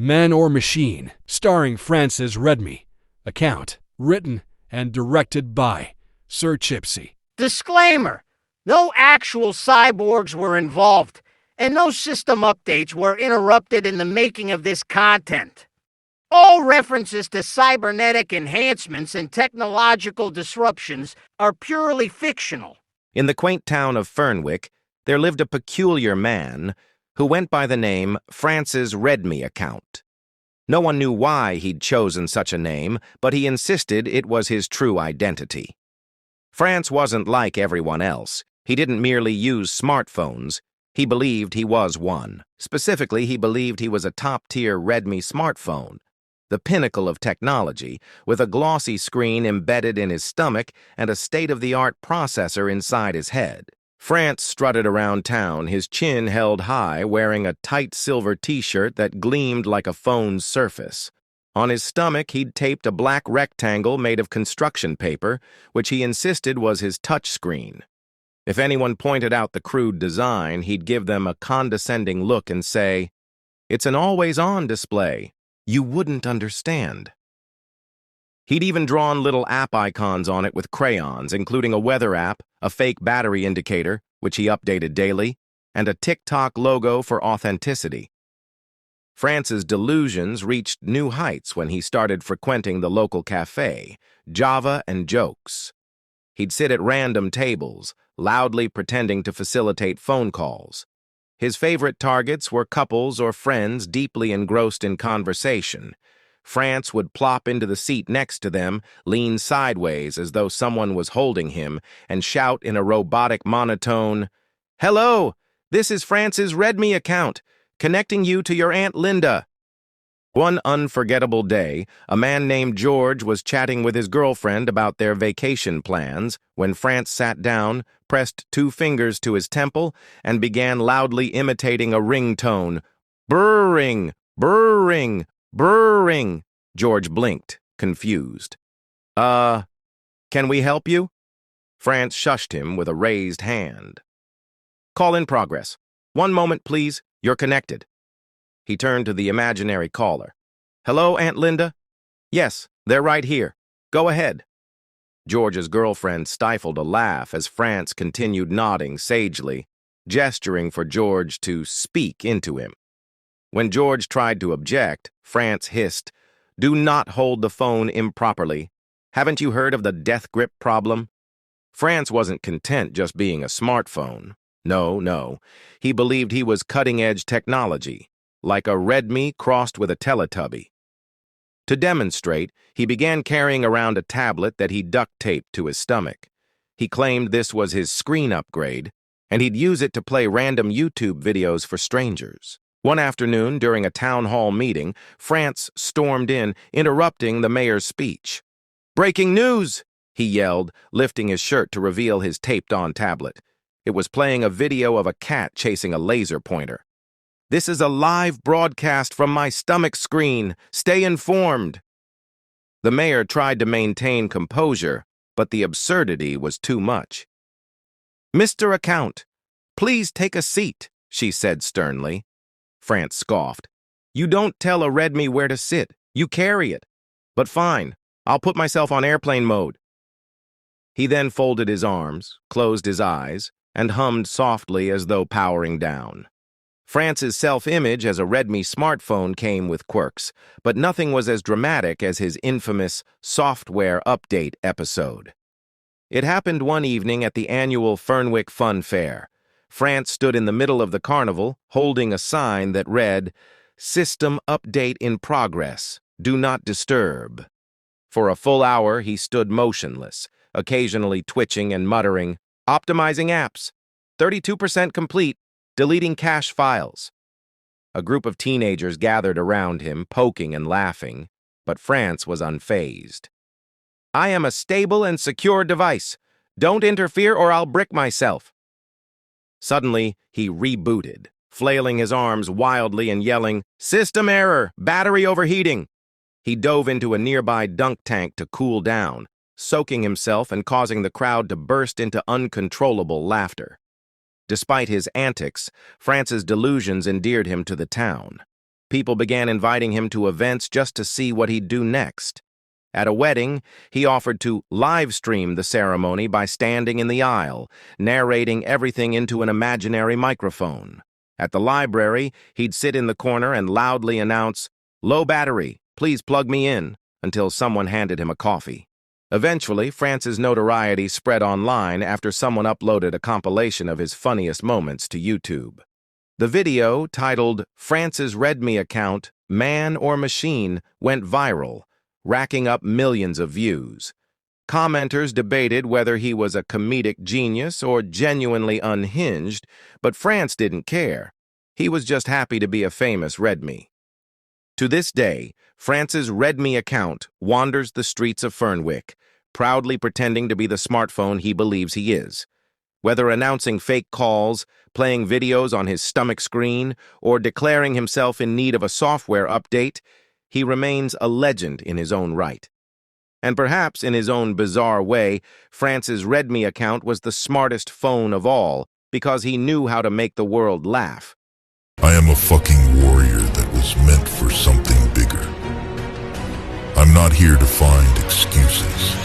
Man or Machine, starring Francis Redmy. Account, written and directed by Sir Chipsy. Disclaimer: no actual cyborgs were involved, and no system updates were interrupted in the making of this content. All references to cybernetic enhancements and technological disruptions are purely fictional. In the quaint town of Fernwick, there lived a peculiar man who went by the name Francis Redmy Account. No one knew why he'd chosen such a name, but he insisted it was his true identity. France wasn't like everyone else. He didn't merely use smartphones. He believed he was one. Specifically, he believed he was a top-tier Redmy smartphone, the pinnacle of technology, with a glossy screen embedded in his stomach and a state-of-the-art processor inside his head. France strutted around town, his chin held high, wearing a tight silver t-shirt that gleamed like a phone's surface. On his stomach, he'd taped a black rectangle made of construction paper, which he insisted was his touchscreen. If anyone pointed out the crude design, he'd give them a condescending look and say, "It's an always-on display. You wouldn't understand." He'd even drawn little app icons on it with crayons, including a weather app, a fake battery indicator, which he updated daily, and a TikTok logo for authenticity. France's delusions reached new heights when he started frequenting the local cafe, Java and Jokes. He'd sit at random tables, loudly pretending to facilitate phone calls. His favorite targets were couples or friends deeply engrossed in conversation. France would plop into the seat next to them, lean sideways as though someone was holding him, and shout in a robotic monotone, "Hello, this is Francis Redmy Account, connecting you to your Aunt Linda." One unforgettable day, a man named George was chatting with his girlfriend about their vacation plans when France sat down, pressed 2 fingers to his temple, and began loudly imitating a ringtone. "Brrring, brrring, brrring." George blinked, confused. Can we help you?" France shushed him with a raised hand. "Call in progress. 1 moment, please. You're connected." He turned to the imaginary caller. "Hello, Aunt Linda?" "Yes, they're right here. Go ahead." George's girlfriend stifled a laugh as France continued nodding sagely, gesturing for George to speak into him. When George tried to object, France hissed, "Do not hold the phone improperly. Haven't you heard of the death grip problem?" France wasn't content just being a smartphone. No. He believed he was cutting-edge technology, like a Redmy crossed with a Teletubby. To demonstrate, he began carrying around a tablet that he duct-taped to his stomach. He claimed this was his screen upgrade, and he'd use it to play random YouTube videos for strangers. One afternoon, during a town hall meeting, France stormed in, interrupting the mayor's speech. "Breaking news!" he yelled, lifting his shirt to reveal his taped-on tablet. It was playing a video of a cat chasing a laser pointer. "This is a live broadcast from my stomach screen. Stay informed." The mayor tried to maintain composure, but the absurdity was too much. "Mr. Account, please take a seat," she said sternly. France scoffed. "You don't tell a Redmy where to sit. You carry it. But fine, I'll put myself on airplane mode." He then folded his arms, closed his eyes, and hummed softly as though powering down. France's self-image as a Redmy smartphone came with quirks, but nothing was as dramatic as his infamous software update episode. It happened one evening at the annual Fernwick Fun Fair. France stood in the middle of the carnival, holding a sign that read, "System update in progress. Do not disturb." For a full hour, he stood motionless, occasionally twitching and muttering, "Optimizing apps. 32% complete. Deleting cache files." A group of teenagers gathered around him, poking and laughing, but France was unfazed. "I am a stable and secure device. Don't interfere or I'll brick myself." Suddenly, he rebooted, flailing his arms wildly and yelling, "System error! Battery overheating!" He dove into a nearby dunk tank to cool down, soaking himself and causing the crowd to burst into uncontrollable laughter. Despite his antics, France's delusions endeared him to the town. People began inviting him to events just to see what he'd do next. At a wedding, he offered to live stream the ceremony by standing in the aisle, narrating everything into an imaginary microphone. At the library, he'd sit in the corner and loudly announce, "Low battery, please plug me in," until someone handed him a coffee. Eventually, France's notoriety spread online after someone uploaded a compilation of his funniest moments to YouTube. The video, titled "France's Read Me Account, Man or Machine," went viral, racking up millions of views. Commenters debated whether he was a comedic genius or genuinely unhinged, but France didn't care. He was just happy to be a famous Read Me. To this day, France's Read Me account wanders the streets of Fernwick, proudly pretending to be the smartphone he believes he is. Whether announcing fake calls, playing videos on his stomach screen, or declaring himself in need of a software update, he remains a legend in his own right. And perhaps in his own bizarre way, France's Read Me account was the smartest phone of all because he knew how to make the world laugh. I am a fucking warrior that was meant for something bigger. I'm not here to find excuses.